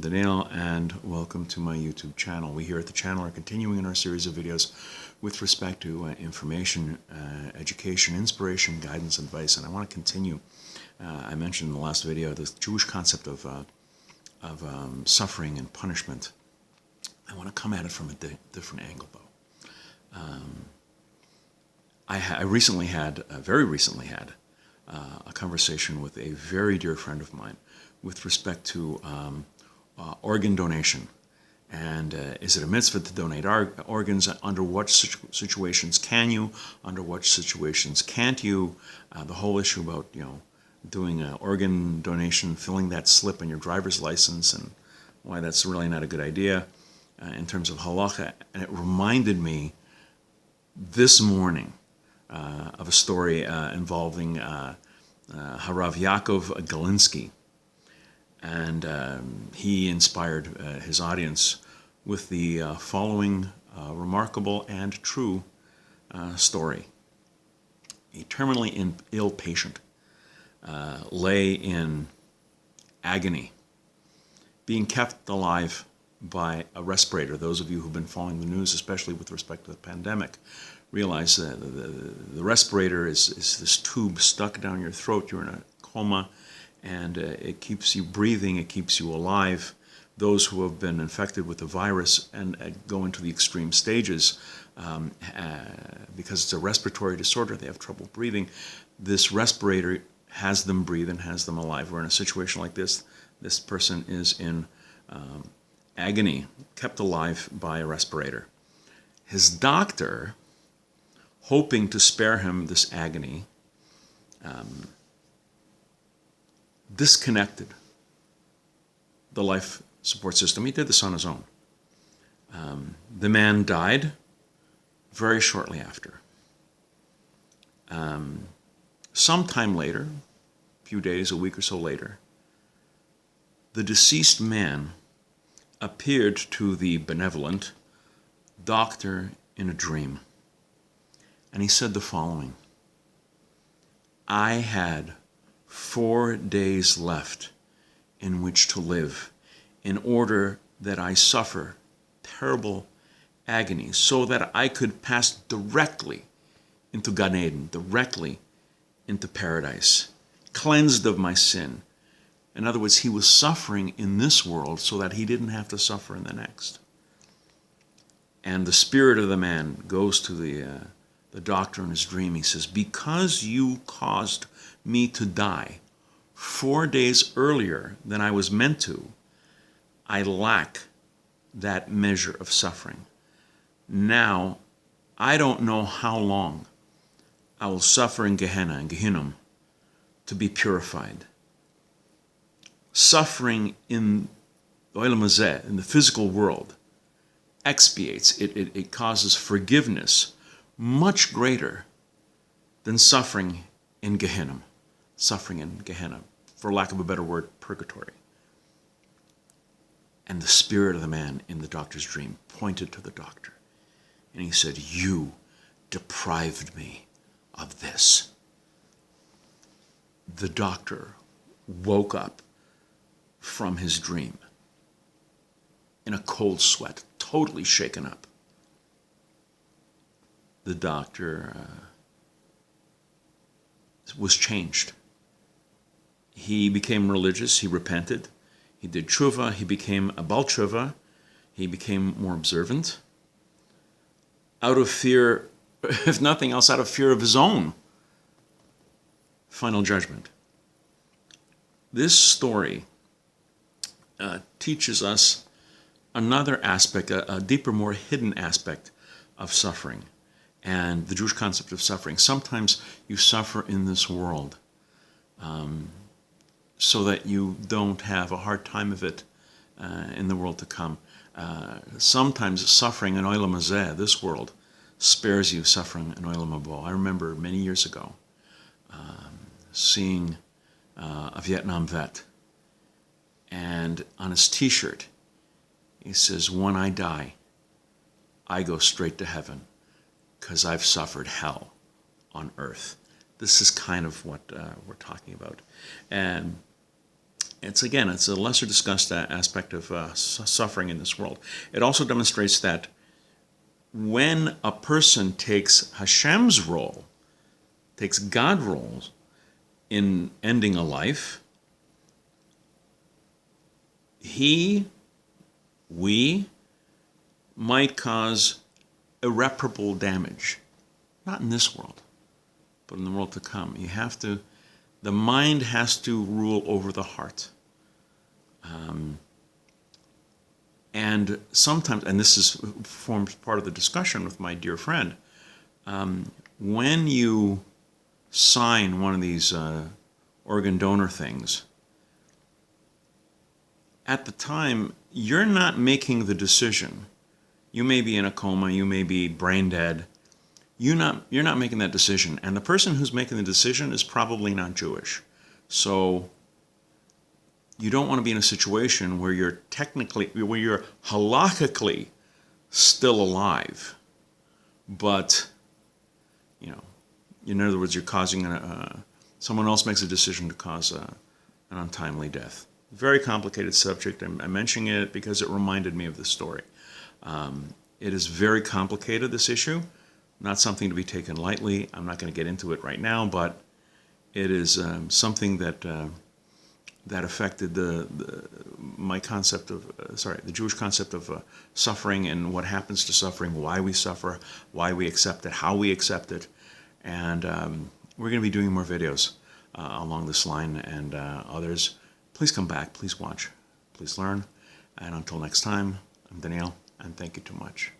Daniel, and welcome to my YouTube channel. We here at the channel are continuing in our series of videos with respect to information, education, inspiration, guidance, and advice. And I want to continue. I mentioned in the last video the Jewish concept of suffering and punishment. I want to come at it from a different angle, though. I very recently had a conversation with a very dear friend of mine with respect to organ donation. And is it a mitzvah to donate organs? Under what situations can you? Under what situations can't you? The whole issue about, doing an organ donation, filling that slip on your driver's license, and why that's really not a good idea in terms of halacha. And it reminded me this morning of a story involving Rav Yaakov Gavinsky. And he inspired his audience with the following remarkable and true story. A terminally ill patient lay in agony, being kept alive by a respirator. Those of you who've been following the news, especially with respect to the pandemic, realize that the respirator is this tube stuck down your throat. You're in a coma, and it keeps you breathing, it keeps you alive. Those who have been infected with the virus and go into the extreme stages, because it's a respiratory disorder, they have trouble breathing. This respirator has them breathe and has them alive. We're in a situation like this. This person is in agony, kept alive by a respirator. His doctor, hoping to spare him this agony, disconnected the life support system. He did this on his own. The man died very shortly after. Sometime later, a few days, a week or so later, the deceased man appeared to the benevolent doctor in a dream. And he said the following: I had 4 days left in which to live, in order that I suffer terrible agony, so that I could pass directly into Gan Eden, directly into paradise, cleansed of my sin. In other words, he was suffering in this world so that he didn't have to suffer in the next. And the spirit of the man goes to the doctor in his dream. He says, because you caused me to die 4 days earlier than I was meant to, I lack that measure of suffering. Now, I don't know how long I will suffer in Gehenna and Gehinnom to be purified. Suffering in the Olam Hazeh, in the physical world, expiates. It causes forgiveness much greater than suffering in Gehinnom, suffering in Gehenna, for lack of a better word, purgatory. And the spirit of the man in the doctor's dream pointed to the doctor, and he said, you deprived me of this. The doctor woke up from his dream in a cold sweat, totally shaken up. The doctor was changed. He became religious, he repented, he did tshuva, he became a Baalei Tshuva, he became more observant, out of fear, if nothing else, out of fear of his own final judgment. This story teaches us another aspect, a deeper, more hidden aspect of suffering, and the Jewish concept of suffering. Sometimes you suffer in this world so that you don't have a hard time of it in the world to come. Sometimes suffering in Olam Hazeh, this world, spares you suffering in Olam Haba. I remember many years ago seeing a Vietnam vet, and on his t-shirt he says, when I die, I go straight to heaven because I've suffered hell on earth. This is kind of what we're talking about. And it's a lesser discussed aspect of suffering in this world. It also demonstrates that when a person takes Hashem's role, takes God's role in ending a life, we might cause irreparable damage. Not in this world, but in the world to come. The mind has to rule over the heart. And sometimes, and this forms part of the discussion with my dear friend, when you sign one of these organ donor things, at the time, you're not making the decision. You may be in a coma, you may be brain dead. You're not making that decision. And the person who's making the decision is probably not Jewish. So you don't want to be in a situation where you're halakhically still alive, but, in other words, you're causing someone else makes a decision to cause an untimely death. Very complicated subject. I'm mentioning it because it reminded me of the story. It is very complicated, this issue. Not something to be taken lightly. I'm not going to get into it right now, but it is something that affected the Jewish concept of suffering and what happens to suffering, why we suffer, why we accept it, how we accept it. And we're going to be doing more videos along this line and others. Please come back, please watch, please learn. And until next time, I'm Daniel, and thank you too much.